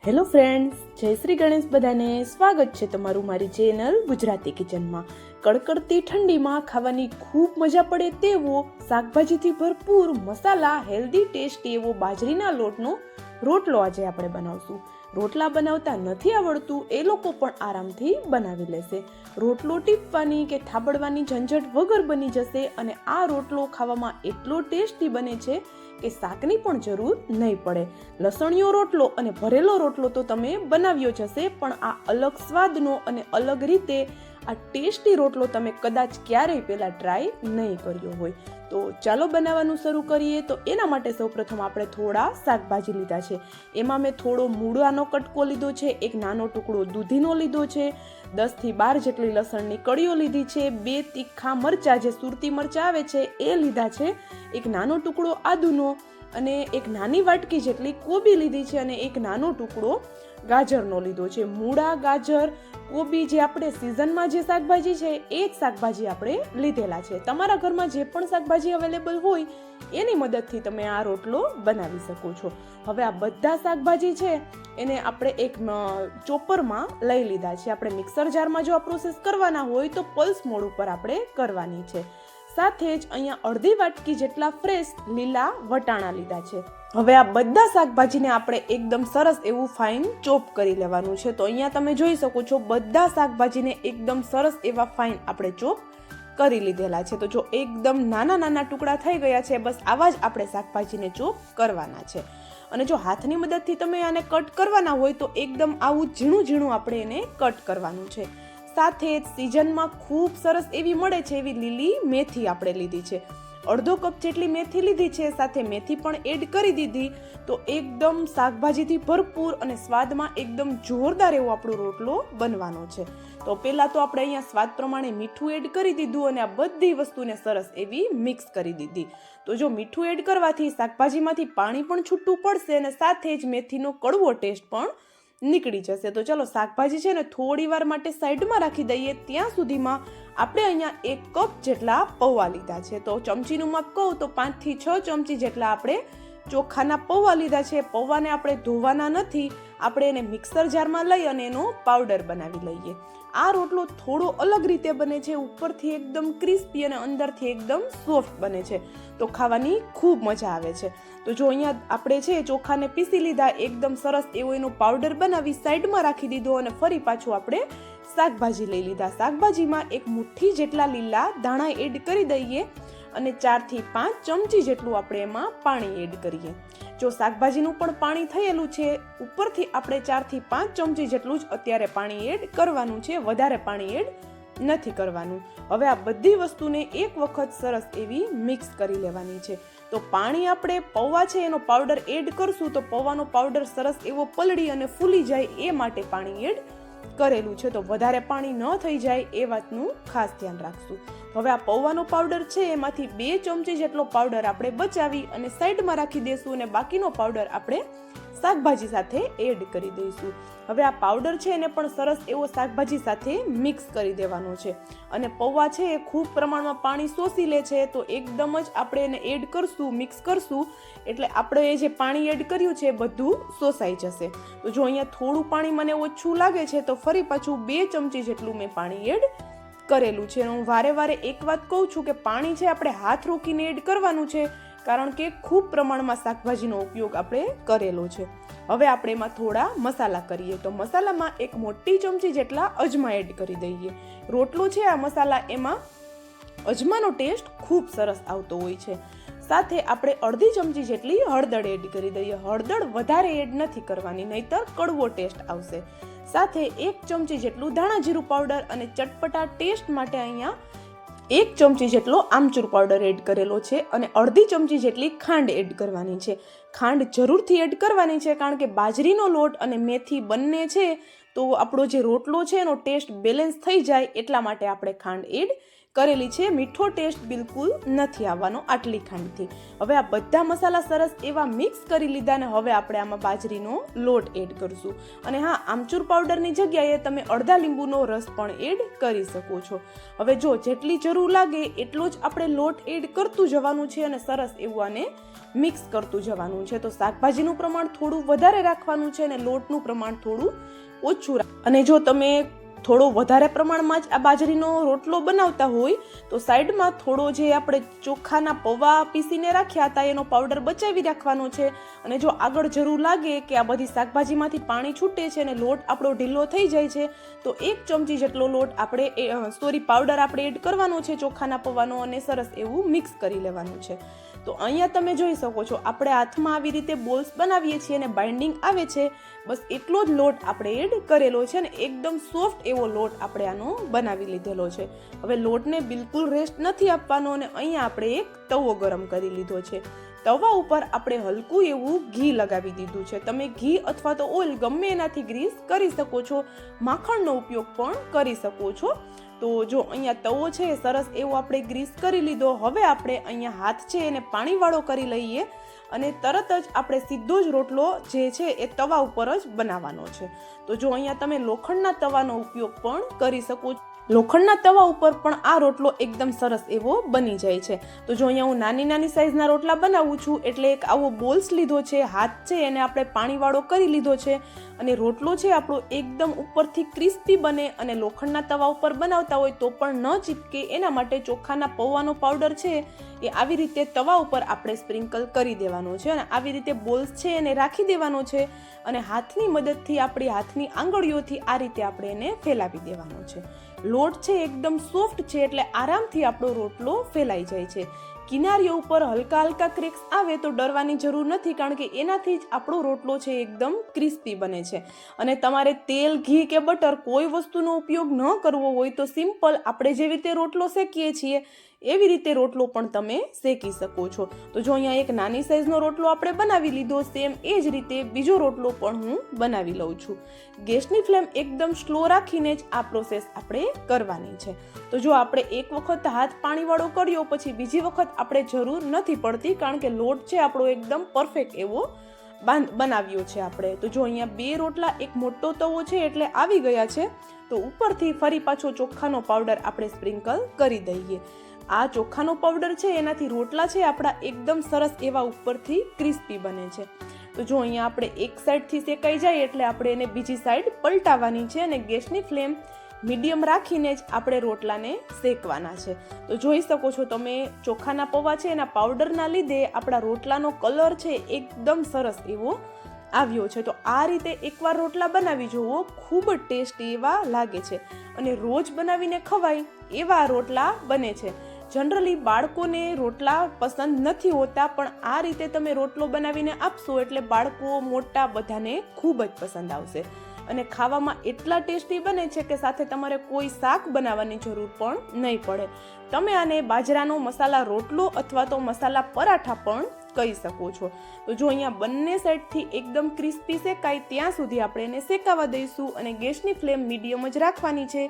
Hello friends, જય શ્રી ગણેશ. બધાને સ્વાગત છે તમારું મારી ચેનલ ગુજરાતી કિચનમાં. કડકડતી ઠંડીમાં ખાવાની ખૂબ મજા પડે તેવો શાકભાજીથી ભરપૂર મસાલા હેલ્ધી ટેસ્ટી એવો બાજરીના લોટનો રોટલો આજે આપણે બનાવશું. રોટલા બનાવતા નથી આવડતું એ લોકો પણ આરામથી બનાવી લેશે. રોટલો ટીપવાની કે થાબડવાની ઝંઝટ વગર બની જશે અને આ રોટલો ખાવામાં એટલો ટેસ્ટી બને છે કે શાકની પણ જરૂર નહીં પડે. લસણીયો રોટલો અને ભરેલો રોટલો તો તમે બનાવ્યો જ હશે, પણ આ અલગ સ્વાદનો અને અલગ રીતે આ ટેસ્ટી રોટલો તમે કદાચ ક્યારેય પહેલા ટ્રાય નહીં કર્યો હોય. તો ચાલો બનાવવાનું શરૂ કરીએ. તો એના માટે સૌપ્રથમ આપણે થોડા શાકભાજી લીધા છે. એમાં મેં થોડો મૂળાનો કટકો લીધો છે, એક નાનો ટુકડો દૂધીનો લીધો છે, 10 થી 12 જેટલી લસણની કળીઓ લીધી છે, 2 તીખા મરચાં જે સુરતી મરચાં આવે છે એ લીધા છે, એક નાનો ટુકડો આદુનો અને એક નાની વાટકી જેટલી કોબી લીધી છે અને એક નાનો ટુકડો ગાજરનો લીધો છે. મૂળા, ગાજર, કોબી જે આપણે સિઝનમાં જે શાકભાજી છે એ જ શાકભાજી આપણે લીધેલા છે. તમારા ઘરમાં જે પણ શાકભાજી અવેલેબલ હોય એની મદદથી તમે આ રોટલો બનાવી શકો છો. હવે આ બધા શાકભાજી છે એને આપણે એક ચોપરમાં લઈ લીધા છે. આપણે મિક્સર જારમાં જો આ પ્રોસેસ કરવાના હોય તો પલ્સ મોડ ઉપર આપણે કરવાની છે. સાથે જ અહીંયા અડધી વાટકી જેટલા ફ્રેશ લીલા વટાણા લીધા છે. હવે આ બધા શાકભાજીને આપણે એકદમ સરસ એવું ફાઇન ચોપ કરી લેવાનું છે. તો અહીંયા તમે જોઈ શકો છો બધા શાકભાજીને એકદમ સરસ એવા ફાઇન આપણે ચોપ કરી લીધેલા છે. તો જો એકદમ નાના નાના ટુકડા થઈ ગયા છે, બસ આવા જ આપણે શાકભાજીને ચોપ કરવાના છે. અને જો હાથની મદદથી તમે આને કટ કરવાના હોય તો એકદમ આવું ઝીણું ઝીણું આપણે એને કટ કરવાનું છે. સાથે જ સિઝનમાં ખૂબ સરસ એવી મળે છે એવી લીલી મેથી આપણે લીધી છે. અડધો કપ જેટલી મેથી લીધી છે, સાથે મેથી પણ એડ કરી દીધી. તો એકદમ શાકભાજીથી ભરપૂર અને સ્વાદમાં એકદમ જોરદાર એવો આપણો રોટલો બનવાનો છે. તો પહેલાં તો આપણે અહીંયા સ્વાદ પ્રમાણે મીઠું એડ કરી દીધું અને આ બધી વસ્તુને સરસ એવી મિક્સ કરી દીધી. તો જો મીઠું એડ કરવાથી શાકભાજીમાંથી પાણી પણ છૂટું પડશે અને સાથે જ મેથીનો કડવો ટેસ્ટ પણ નીકળી જશે. તો ચલો શાકભાજી છે ને થોડી વાર માટે સાઈડમાં રાખી દઈએ. ત્યાં સુધીમાં આપણે અહીંયા 1 કપ જેટલા પૌવા લીધા છે. તો ચમચીનું માપ કહું તો 5 થી 6 ચમચી જેટલા આપણે ચોખાના પૌવા લીધા છે. પૌવાને આપણે ધોવાના નથી, આપણે એને મિક્સર જારમાં લઈ અને એનો પાવડર બનાવી લઈએ. આ રોટલો થોડો અલગ રીતે બને છે, ઉપરથી એકદમ ક્રિસ્પી અને અંદરથી એકદમ સોફ્ટ બને છે. તો ખાવાની ખૂબ મજા આવે છે. તો જો અહીંયા આપણે છે ચોખાને પીસી લીધા, એકદમ સરસ એવો એનો પાવડર બનાવી સાઈડમાં રાખી દીધો અને ફરી પાછું આપણે શાકભાજી લઈ લીધા. શાકભાજીમાં 1 મુઠ્ઠી જેટલા લીલા ધાણા એડ કરી દઈએ અને 4 થી 5 ચમચી જેટલું આપણે એમાં પાણી એડ કરીએ. જો શાકભાજીનું પણ પાણી થયેલું છે, ઉપરથી આપણે 4 થી 5 ચમચી જેટલું જ અત્યારે પાણી એડ કરવાનું છે, વધારે પાણી એડ નથી કરવાનું. હવે આ બધી વસ્તુને એક વખત સરસ એવી મિક્સ કરી લેવાની છે. તો પાણી આપણે પૌવા છે એનો પાવડર એડ કરશું તો પૌવાનો પાવડર સરસ એવો પલળી અને ફૂલી જાય એ માટે પાણી એડ કરેલું છે. તો વધારે પાણી ન થઈ જાય એ વાતનું ખાસ ધ્યાન રાખશું. હવે આ પૌવાનો પાવડર છે એમાંથી 2 ચમચી જેટલો પાવડર આપણે બચાવી અને સાઈડમાં રાખી દઈશું અને બાકીનો પાવડર આપણે શાકભાજી સાથે એડ કરી દઈશું. હવે આ પાવડર છે એને પણ સરસ એવો શાકભાજી સાથે મિક્સ કરી દેવાનો છે. અને પૌવા છે એ ખૂબ પ્રમાણમાં પાણી શોષી લે છે, તો એકદમ જ આપણે એને એડ કરશું, મિક્સ કરશું એટલે આપણે એ જે પાણી એડ કર્યું છે એ બધું શોષાઈ જશે. તો જો અહીંયા થોડું પાણી મને ઓછું લાગે છે તો ફરી પાછું 2 ચમચી જેટલું મેં પાણી એડ કરેલું છે. હું વારે વારે એક વાત કહું છું કે પાણી છે આપણે હાથ રોકીને એડ કરવાનું છે, કારણ કે ખૂબ પ્રમાણમાં શાકભાજીનો ઉપયોગ આપણે કરેલો છે. હવે આપણે એમાં થોડા મસાલા કરીએ. તો મસાલામાં 1 મોટી ચમચી જેટલા અજમા એડ કરી દઈએ. રોટલો છે આ મસાલા એમાં અજમાનો ટેસ્ટ ખૂબ સરસ આવતો હોય છે. સાથે આપણે અડધી ચમચી જેટલી હળદર એડ કરી દઈએ. હળદર વધારે એડ નથી કરવાની, નહીતર કડવો ટેસ્ટ આવશે. સાથે 1 ચમચી જેટલું ધાણા જીરું પાવડર અને ચટપટા ટેસ્ટ માટે અહીંયા 1 ચમચી જેટલો આમચૂર પાવડર એડ કરેલો છે અને અડધી ચમચી જેટલી ખાંડ એડ કરવાની છે. ખાંડ જરૂરથી એડ કરવાની છે, કારણ કે બાજરીનો લોટ અને મેથી બંને છે તો આપણો જે રોટલો છે એનો ટેસ્ટ બેલેન્સ થઈ જાય એટલા માટે આપણે ખાંડ એડ કરેલી છે. મીઠો ટેસ્ટ બિલકુલ નથી આવવાનો આટલી ખાંડથી. હવે આ બધા મસાલા સરસ એવા મિક્સ કરી લીધા ને હવે આપણે આમાં બાજરીનો લોટ એડ કરશું. અને હા, આમચૂર પાવડરની જગ્યાએ તમે અડધા લીંબુનો રસ પણ એડ કરી શકો છો. હવે જો જેટલી જરૂર લાગે એટલો જ આપણે લોટ એડ કરતું જવાનું છે અને સરસ એવું આને મિક્સ કરતું જવાનું છે. તો શાકભાજીનું પ્રમાણ થોડું વધારે રાખવાનું છે અને લોટનું પ્રમાણ થોડું ઓછું. અને જો તમે થોડો વધારે પ્રમાણમાં જ આ બાજરીનો રોટલો બનાવતા હોય તો સાઈડમાં થોડો જે આપણે ચોખાના પૌવા પીસીને રાખ્યા હતા એનો પાવડર બચાવી રાખવાનો છે. અને જો આગળ જરૂર લાગે કે આ બધી શાકભાજીમાંથી પાણી છૂટે છે અને લોટ આપણો ઢીલો થઈ જાય છે તો 1 ચમચી જેટલો લોટ આપણે પાવડર આપણે એડ કરવાનો છે ચોખાના પૌવાનો અને સરસ એવું મિક્સ કરી લેવાનું છે. તો અહીંયા તમે જોઈ શકો છો આપણે હાથમાં આવી રીતે બોલ્સ બનાવીએ છીએ અને બાઇન્ડિંગ આવે છે, બસ એટલો જ લોટ આપણે એડ કરેલો છે અને એકદમ સોફ્ટ એવો લોટ આપણે આનો બનાવી લીધેલો છે. હવે લોટને બિલકુલ રેસ્ટ નથી આપવાનો અને અહીંયા આપણે એક તવો ગરમ કરી લીધો છે. તવા ઉપર આપણે હલકું એવું ઘી લગાવી દીધું છે. તમે ઘી અથવા તો ઓઇલ ગમે એનાથી ગ્રીસ કરી શકો છો, માખણનો ઉપયોગ પણ કરી શકો છો. તો જો અહીંયા તવો છે સરસ એવો આપણે ગ્રીસ કરી લીધો. હવે આપણે અહીંયા હાથ છે એને પાણીવાળો કરી લઈએ અને તરત જ આપણે સીધો જ રોટલો જે છે એ તવા ઉપર જ બનાવવાનો છે. તો જો અહીંયા તમે લોખંડના તવાનો ઉપયોગ પણ કરી શકો છો. લોખંડના તવા ઉપર પણ આ રોટલો એકદમ સરસ એવો બની જાય છે. તો જો અહીંયા હું નાની નાની સાઈઝના રોટલા બનાવું છું એટલે એક આવો બોલ્સ લીધો છે, હાથ છે એને આપણે પાણીવાળો કરી લીધો છે અને રોટલો છે આપણો એકદમ ઉપરથી ક્રિસ્પી બને અને લોખંડના તવા ઉપર બનાવતા હોય તો પણ ન ચીપકે એના માટે ચોખાના પૌવાનો પાવડર છે એ આવી રીતે તવા ઉપર આપણે સ્પ્રિંકલ કરી દેવાનો છે અને આવી રીતે બોલ્સ છે એને રાખી દેવાનો છે અને હાથની મદદથી આપણી હાથની આંગળીઓથી આ રીતે આપણે એને ફેલાવી દેવાનો છે. લોટ છે એકદમ સોફ્ટ છે એટલે આરામથી આપણો રોટલો ફેલાઈ જાય છે. કિનારીઓ ઉપર હલકા હલકા ક્રેક્સ આવે તો ડરવાની જરૂર નથી, કારણ કે એનાથી જ આપણો રોટલો છે એકદમ ક્રિસ્પી બને છે. અને તમારે તેલ, ઘી કે બટર કોઈ વસ્તુનો ઉપયોગ ન કરવો હોય તો સિમ્પલ આપણે જેવી રીતે રોટલો શેકીએ છીએ એવી રીતે રોટલો પણ તમે શેકી શકો છો. તો જો અહીંયા એક નાની સાઈઝનો રોટલો આપણે બનાવી લીધો, સેમ એ જ રીતે બીજો રોટલો પણ હું બનાવી લઉં છું. ગેસની ફ્લેમ એકદમ સ્લો રાખીને જ આ પ્રોસેસ આપણે કરવાની છે. તો જો આપણે એક વખત હાથ પાણીવાળો કર્યો પછી બીજી વખત આપણે જરૂર નથી પડતી, કારણ કે લોટ છે આપણો એકદમ પરફેક્ટ એવો બનાવ્યો છે આપણે. તો જો અહીંયા 2 રોટલા એક મોટો તવો છે એટલે આવી ગયા છે. તો ઉપરથી ફરી પાછો ચોખાનો પાવડર આપણે સ્પ્રિંકલ કરી દઈએ. આ ચોખાનો પાવડર છે એનાથી રોટલા છે આપણા એકદમ સરસ એવા ઉપરથી ક્રિસ્પી બને છે. તો જો અહીંયા આપણે એક સાઈડથી શેકાઈ જાય એટલે આપણે એને બીજી સાઈડ પલટાવવાની છે અને ગેસની ફ્લેમ મીડિયમ રાખીને જ આપણે રોટલાને શેકવાના છે. તો જોઈ શકો છો તમે ચોખાના પૌવા છે એના પાવડરના લીધે આપણા રોટલાનો કલર છે એકદમ સરસ એવો આવ્યો છે. તો આ રીતે એકવાર રોટલા બનાવી જુઓ, ખૂબ જ ટેસ્ટી એવા લાગે છે અને રોજ બનાવીને ખવાય એવા રોટલા બને છે. જનરલી બાળકોને રોટલા પસંદ નથી હોતા, પણ આ રીતે તમે રોટલો બનાવીને આપશો એટલે બાળકો મોટા બધાને ખૂબ જ પસંદ આવશે અને ખાવામાં એટલા ટેસ્ટી બને છે કે સાથે તમારે કોઈ શાક બનાવવાની જરૂર પણ નહીં પડે. તમે આને બાજરાનો મસાલા રોટલો અથવા તો મસાલા પરાઠા પણ કહી શકો છો. તો જો અહીંયા બંને સાઈડથી એકદમ ક્રિસ્પી શેકાય ત્યાં સુધી આપણે એને શેકાવા દઈશું અને ગેસની ફ્લેમ મીડિયમ જ રાખવાની છે.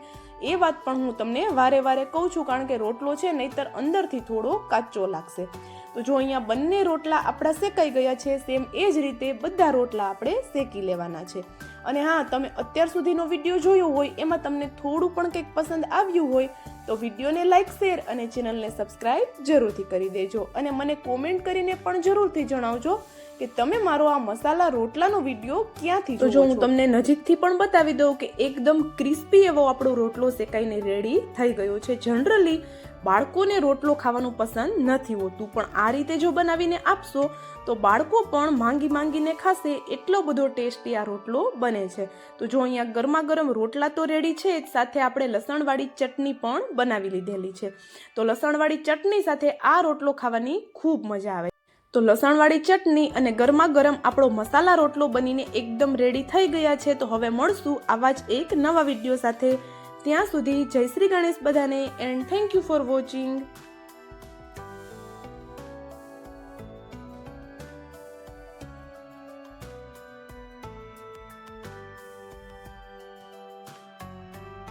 એ વાત પણ હું તમને વારે વારે કહું છું, કારણ કે રોટલો છે નહીતર અંદરથી થોડો કાચો લાગશે. તો જો અહીંયા બંને રોટલા આપણા શેકાઈ ગયા છે, સેમ એ જ રીતે બધા રોટલા આપણે શેકી લેવાના છે. અને હા, તમે અત્યાર સુધીનો વિડીયો જોયો હોય એમાં તમને થોડું પણ કંઈક પસંદ આવ્યું હોય તો વિડીયોને લાઇક, શેર અને ચેનલને સબસ્ક્રાઇબ જરૂરથી કરી દેજો અને મને કોમેન્ટ કરીને પણ જરૂરથી જણાવજો કે તમે મારો આ મસાલા રોટલાનો વિડીયો ક્યાંથી જોવો છો. તો જો હું તમને નજીકથી પણ બતાવી દઉં કે એકદમ ક્રિસ્પી એવો આપણો રોટલો શેકાઈને રેડી થઈ ગયો છે. જનરલી બાળકોને રોટલો ખાવાનું પસંદ નથી હોતું, પણ આ રીતે જો બનાવીને આપશો તો બાળકો પણ માંગીને ખાશે, એટલો બધો ટેસ્ટી આ રોટલો બને છે. તો જો અહીંયા ગરમા ગરમ રોટલા તો રેડી છે જ, સાથે આપણે લસણવાળી ચટણી પણ બનાવી લીધેલી છે. તો લસણવાળી ચટણી સાથે આ રોટલો ખાવાની ખૂબ મજા આવે. તો લસણવાળી ચટણી અને ગરમા ગરમ આપણો મસાલા રોટલો બનીને એકદમ રેડી થઈ ગયા છે. તો હવે મળશું આવા જ એક નવા વિડીયો સાથે. ત્યાં સુધી જય શ્રી ગણેશ બધાને, and thank you for watching.